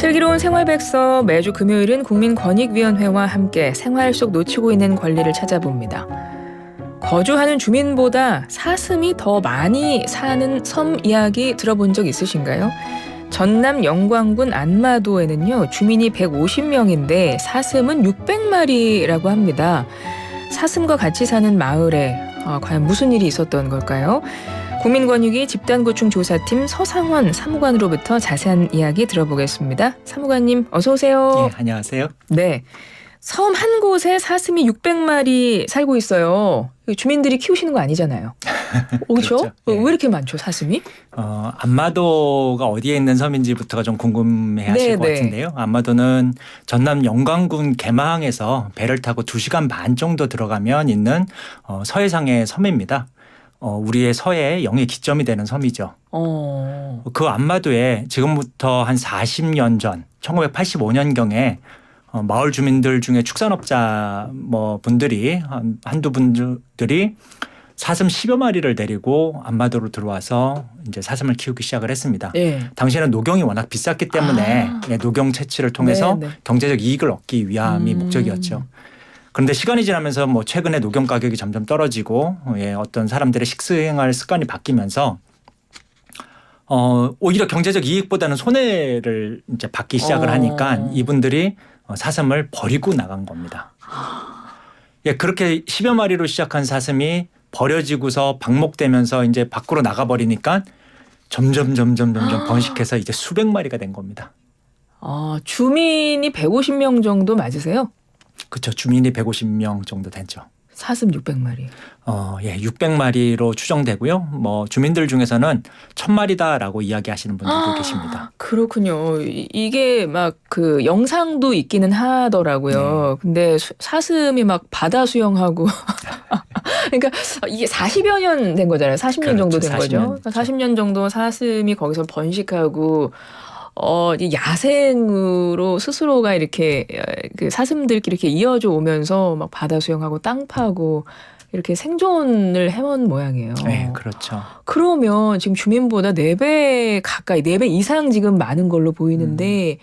슬기로운 생활백서 매주 금요일은 국민권익위원회와 함께 생활 속 놓치고 있는 권리를 찾아봅니다. 거주하는 주민보다 사슴이 더 많이 사는 섬 이야기 들어본 적 있으신가요? 전남 영광군 안마도에는요, 주민이 150명인데 사슴은 600마리라고 합니다. 사슴과 같이 사는 마을에 과연 무슨 일이 있었던 걸까요? 국민권익위 집단고충조사팀 서상원 사무관으로부터 자세한 이야기 들어보겠습니다. 사무관님 어서 오세요. 네, 안녕하세요. 네, 섬 한 곳에 사슴이 600마리 살고 있어요. 주민들이 키우시는 거 아니잖아요. 그렇죠? 그렇죠. 왜 네. 이렇게 많죠, 사슴이? 안마도가 어디에 있는 섬인지부터가 좀 궁금해하실 것 같은데요. 안마도는 전남 영광군 개마항에서 배를 타고 2시간 반 정도 들어가면 있는 서해상의 섬입니다. 우리의 서해 영의 기점이 되는 섬이죠. 그 안마도에 지금부터 한 40년 전 1985년경에 마을 주민들 중에 축산업자 분들이 한두 분들이 사슴 10여 마리를 데리고 안마도로 들어와서 이제 사슴을 키우기 시작을 했습니다. 네. 당시에는 녹용이 워낙 비쌌기 때문에 녹용 채취를 통해서 네. 경제적 이익을 얻기 위함이 목적이었죠. 그런데 시간이 지나면서 최근에 녹용 가격이 점점 떨어지고 어떤 사람들의 식생활 습관이 바뀌면서 오히려 경제적 이익보다는 손해를 이제 받기 시작을 하니까 이분들이 사슴을 버리고 나간 겁니다. 그렇게 10여 마리로 시작한 사슴이 버려지고서 방목되면서 이제 밖으로 나가버리니까 점점 번식해서 이제 수백 마리가 된 겁니다. 주민이 150명 정도 맞으세요? 그렇죠. 주민이 150명 정도 되죠. 사슴 600마리. 600마리로 추정되고요. 주민들 중에서는 1000마리다라고 이야기하시는 분들도 계십니다. 그렇군요. 이게 막 그 영상도 있기는 하더라고요. 근데 사슴이 막 바다 수영하고 그러니까 이게 40여 년 된 거잖아요. 40년 정도 된 40년 거죠. 그러니까 40년 정도 사슴이 거기서 번식하고 야생으로 스스로가 이렇게 그 사슴들끼리 이렇게 이어져 오면서 막 바다 수영하고 땅 파고 이렇게 생존을 해온 모양이에요. 네, 그렇죠. 그러면 지금 주민보다 4배 가까이, 4배 이상 지금 많은 걸로 보이는데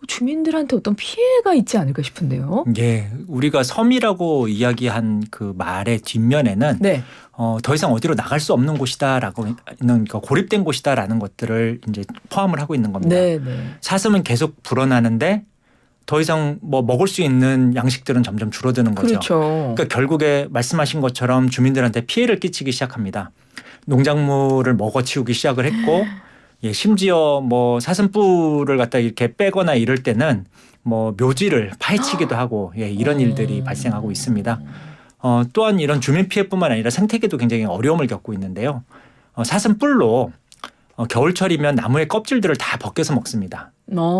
주민들한테 어떤 피해가 있지 않을까 싶은데요. 예, 우리가 섬이라고 이야기한 그 말의 뒷면에는 네. 더 이상 어디로 나갈 수 없는 곳이다라고는 그러니까 고립된 곳이다라는 것들을 이제 포함을 하고 있는 겁니다. 네. 사슴은 계속 불어나는데 더 이상 먹을 수 있는 양식들은 점점 줄어드는 거죠. 그렇죠. 그러니까 결국에 말씀하신 것처럼 주민들한테 피해를 끼치기 시작합니다. 농작물을 먹어치우기 시작을 했고 심지어 사슴뿔을 갖다 이렇게 빼거나 이럴 때는 묘지를 파헤치기도 하고 이런 일들이 발생하고 있습니다. 또한 이런 주민 피해뿐만 아니라 생태계도 굉장히 어려움을 겪고 있는데요. 사슴뿔로 겨울철이면 나무의 껍질들을 다 벗겨서 먹습니다.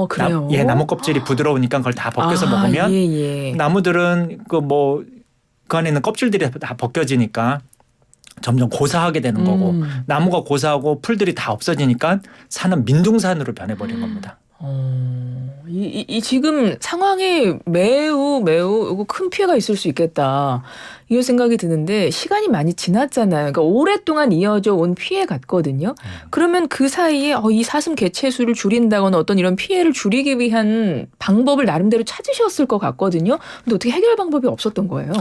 그래요? 나무 껍질이 부드러우니까 그걸 다 벗겨서 먹으면 나무들은 그 안에 있는 껍질들이 다 벗겨지니까 점점 고사하게 되는 거고 나무가 고사하고 풀들이 다 없어지니까 산은 민둥산으로 변해버린 겁니다. 이 지금 상황이 매우 이거 큰 피해가 있을 수 있겠다 이런 생각이 드는데 시간이 많이 지났잖아요. 그러니까 오랫동안 이어져 온 피해 같거든요. 그러면 그 사이에 이 사슴 개체 수를 줄인다거나 어떤 이런 피해를 줄이기 위한 방법을 나름대로 찾으셨을 것 같거든요. 근데 어떻게 해결 방법이 없었던 거예요?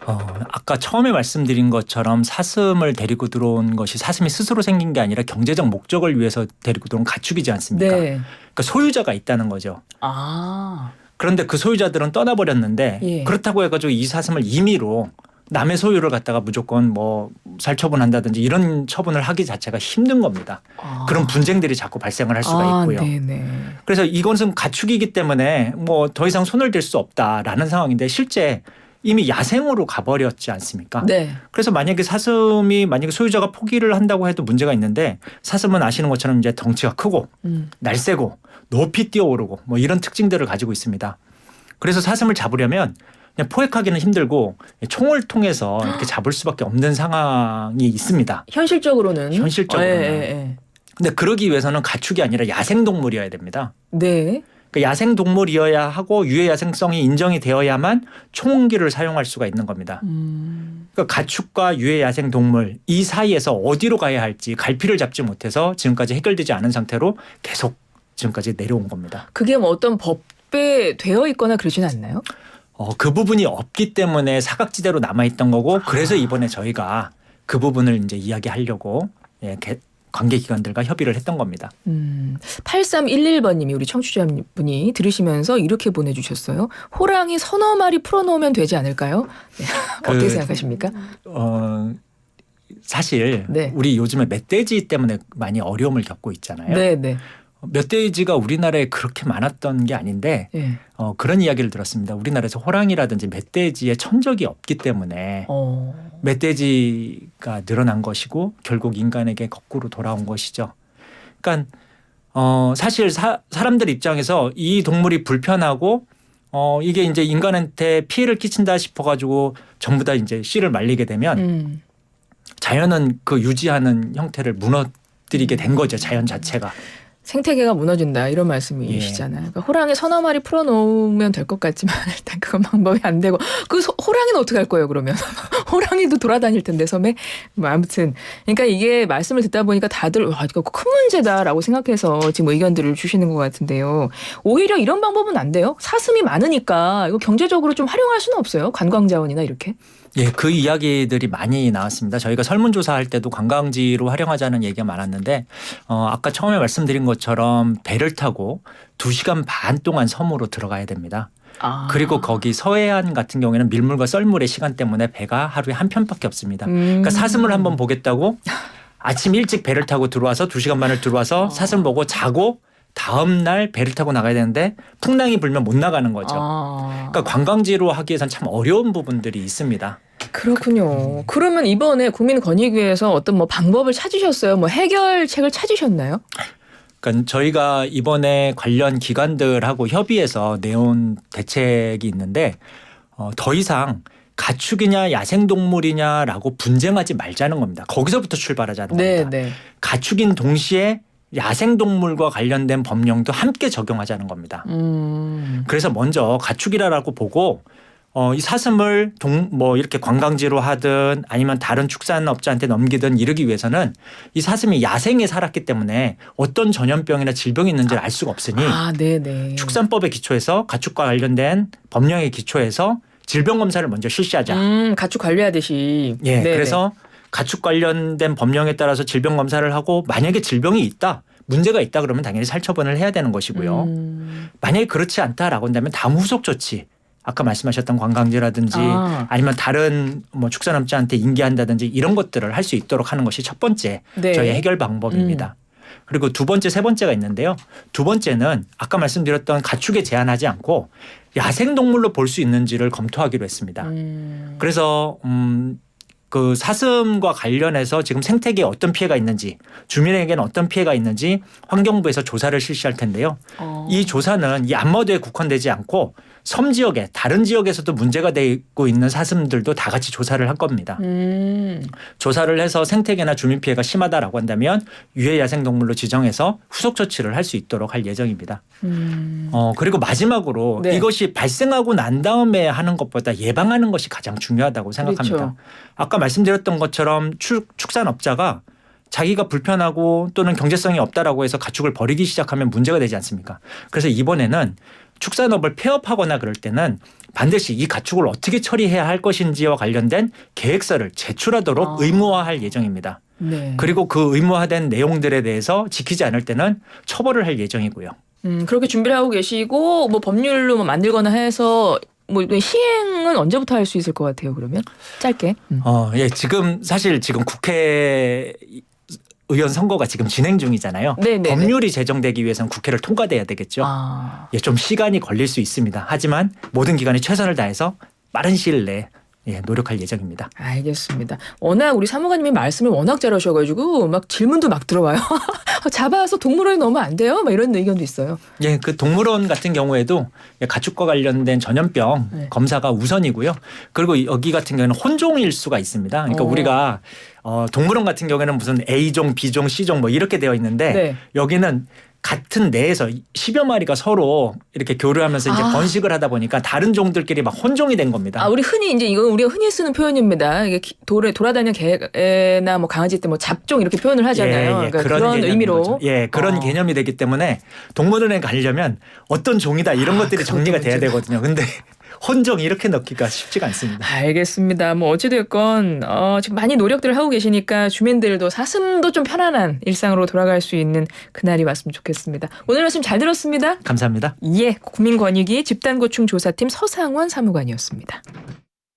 아까 처음에 말씀드린 것처럼 사슴을 데리고 들어온 것이 사슴이 스스로 생긴 게 아니라 경제적 목적을 위해서 데리고 들어온 가축이지 않습니까? 네. 그러니까 소유자가 있다는 거죠. 그런데 그 소유자들은 떠나버렸는데 그렇다고 해가지고 이 사슴을 임의로 남의 소유를 갖다가 무조건 살처분한다든지 이런 처분을 하기 자체가 힘든 겁니다. 그런 분쟁들이 자꾸 발생을 할 수가 있고요. 네네. 그래서 이것은 가축이기 때문에 더 이상 손을 댈 수 없다라는 상황인데 실제 이미 야생으로 가버렸지 않습니까? 네. 그래서 만약에 소유자가 포기를 한다고 해도 문제가 있는데 사슴은 아시는 것처럼 이제 덩치가 크고 날쌔고 높이 뛰어오르고 이런 특징들을 가지고 있습니다. 그래서 사슴을 잡으려면 그냥 포획하기는 힘들고 총을 통해서 이렇게 잡을 수밖에 없는 상황이 있습니다. 현실적으로는. 근데 그러기 위해서는 가축이 아니라 야생동물이어야 됩니다. 네. 그러니까 야생동물이어야 하고 유해 야생성이 인정이 되어야만 총기를 사용할 수가 있는 겁니다. 그러니까 가축과 유해 야생동물 이 사이에서 어디로 가야 할지 갈피를 잡지 못해서 지금까지 해결되지 않은 상태로 계속 지금까지 내려온 겁니다. 그게 뭐 어떤 법에 되어 있거나 그러지는 않나요? 그 부분이 없기 때문에 사각지대로 남아있던 거고 그래서 이번에 저희가 그 부분을 이제 이야기하려고 관계기관들과 협의를 했던 겁니다. 8311번님이 우리 청취자분이 들으시면서 이렇게 보내주셨어요. 호랑이 서너 마리 풀어놓으면 되지 않을까요? 네. 어떻게 생각하십니까? 사실 네. 우리 요즘에 멧돼지 때문에 많이 어려움을 겪고 있잖아요. 네. 멧돼지가 우리나라에 그렇게 많았던 게 아닌데 네. 그런 이야기를 들었습니다. 우리나라에서 호랑이라든지 멧돼지의 천적이 없기 때문에 멧돼지가 늘어난 것이고 결국 인간에게 거꾸로 돌아온 것이죠. 그러니까 사실 사람들 입장에서 이 동물이 불편하고 이게 이제 인간한테 피해를 끼친다 싶어가지고 전부 다 이제 씨를 말리게 되면 자연은 그 유지하는 형태를 무너뜨리게 된 거죠. 자연 자체가. 생태계가 무너진다 이런 말씀이시잖아요. 그러니까 호랑이 서너 마리 풀어놓으면 될 것 같지만 일단 그건 방법이 안 되고 그 호랑이는 어떻게 할 거예요 그러면? 호랑이도 돌아다닐 텐데 섬에. 뭐 아무튼 그러니까 이게 말씀을 듣다 보니까 다들 와 이거 큰 문제다라고 생각해서 지금 의견들을 주시는 것 같은데요. 오히려 이런 방법은 안 돼요? 사슴이 많으니까 이거 경제적으로 좀 활용할 수는 없어요? 관광자원이나 이렇게? 예, 그 이야기들이 많이 나왔습니다. 저희가 설문조사할 때도 관광지로 활용하자는 얘기가 많았는데 아까 처음에 말씀드린 것처럼 배를 타고 2시간 반 동안 섬으로 들어가야 됩니다. 그리고 거기 서해안 같은 경우에는 밀물과 썰물의 시간 때문에 배가 하루에 한 편밖에 없습니다. 그러니까 사슴을 한번 보겠다고 아침 일찍 배를 타고 들어와서 2시간 반을 들어와서 사슴 보고 자고 다음 날 배를 타고 나가야 되는데 풍랑이 불면 못 나가는 거죠. 그러니까 관광지로 하기에선 참 어려운 부분들이 있습니다. 그렇군요. 그러면 이번에 국민권익위에서 어떤 뭐 방법을 찾으셨어요? 뭐 해결책을 찾으셨나요? 그러니까 저희가 이번에 관련 기관들하고 협의해서 내온 대책이 있는데 더 이상 가축이냐 야생동물이냐라고 분쟁하지 말자는 겁니다. 거기서부터 출발하자는 겁니다. 네. 가축인 동시에 야생동물과 관련된 법령도 함께 적용하자는 겁니다. 그래서 먼저 가축이라고 보고 이 사슴을 이렇게 관광지로 하든 아니면 다른 축산업자한테 넘기든 이러기 위해서는 이 사슴이 야생에 살았기 때문에 어떤 전염병이나 질병이 있는지를 알 수가 없으니 네네. 축산법에 기초해서 가축과 관련된 법령에 기초해서 질병 검사를 먼저 실시하자. 가축 관리하듯이. 예, 그래서 가축 관련된 법령에 따라서 질병 검사를 하고 만약에 질병이 있다. 문제가 있다 그러면 당연히 살처분을 해야 되는 것이고요. 만약에 그렇지 않다라고 한다면 다음 후속 조치. 아까 말씀하셨던 관광지라든지 아니면 다른 뭐 축산업자한테 인계한다든지 이런 것들을 할 수 있도록 하는 것이 첫 번째 저희의 해결 방법입니다. 그리고 두 번째, 세 번째가 있는데요. 두 번째는 아까 말씀드렸던 가축에 제한하지 않고 야생동물로 볼 수 있는지를 검토하기로 했습니다. 그래서 그 사슴과 관련해서 지금 생태계에 어떤 피해가 있는지 주민에게는 어떤 피해가 있는지 환경부에서 조사를 실시할 텐데요. 이 조사는 이 안마도에 국한되지 않고 섬 지역에 다른 지역에서도 문제가 되고 있는 사슴들도 다 같이 조사를 할 겁니다. 조사를 해서 생태계나 주민 피해가 심하다라고 한다면 유해 야생동물로 지정해서 후속 조치를 할 수 있도록 할 예정입니다. 그리고 마지막으로 이것이 발생하고 난 다음에 하는 것보다 예방하는 것이 가장 중요하다고 생각합니다. 그렇죠. 아까 말씀드렸던 것처럼 축산업자가 자기가 불편하고 또는 경제성이 없다라고 해서 가축을 버리기 시작하면 문제가 되지 않습니까? 그래서 이번에는 축산업을 폐업하거나 그럴 때는 반드시 이 가축을 어떻게 처리해야 할 것인지와 관련된 계획서를 제출하도록 의무화할 예정입니다. 그리고 그 의무화된 내용들에 대해서 지키지 않을 때는 처벌을 할 예정이고요. 그렇게 준비를 하고 계시고 뭐 법률로 뭐 만들거나 해서 뭐 시행은 언제부터 할 수 있을 것 같아요? 그러면 짧게. 예, 지금 사실 지금 국회 의원 선거가 지금 진행 중이잖아요. 법률이 제정되기 위해서는 국회를 통과돼야 되겠죠. 예, 좀 시간이 걸릴 수 있습니다. 하지만 모든 기관이 최선을 다해서 빠른 시일 내에 노력할 예정입니다. 알겠습니다. 워낙 우리 사무관님이 말씀을 워낙 잘하셔가지고 막 질문도 막 들어와요. 잡아서 동물원에 넣으면 안 돼요? 막 이런 의견도 있어요. 예, 그 동물원 같은 경우에도 가축과 관련된 전염병 검사가 우선이고요. 그리고 여기 같은 경우는 혼종일 수가 있습니다. 그러니까 우리가 동물원 같은 경우에는 무슨 A종, B종, C종 뭐 이렇게 되어 있는데 여기는 같은 내에서 10여 마리가 서로 이렇게 교류하면서 이제 번식을 하다 보니까 다른 종들끼리 막 혼종이 된 겁니다. 우리 흔히 이제 이건 우리가 흔히 쓰는 표현입니다. 이게 돌아다니는 개나 뭐 강아지 때 뭐 잡종 이렇게 표현을 하잖아요. 그러니까 그런 의미로. 거죠. 예, 그런 개념이 되기 때문에 동물원에 가려면 어떤 종이다 이런 것들이 정리가 돼야 되거든요. 근데 혼종 이렇게 넣기가 쉽지가 않습니다. 알겠습니다. 뭐 어찌됐건 지금 많이 노력들을 하고 계시니까 주민들도 사슴도 좀 편안한 일상으로 돌아갈 수 있는 그날이 왔으면 좋겠습니다. 오늘 말씀 잘 들었습니다. 감사합니다. 예, 국민권익위 집단고충조사팀 서상원 사무관이었습니다.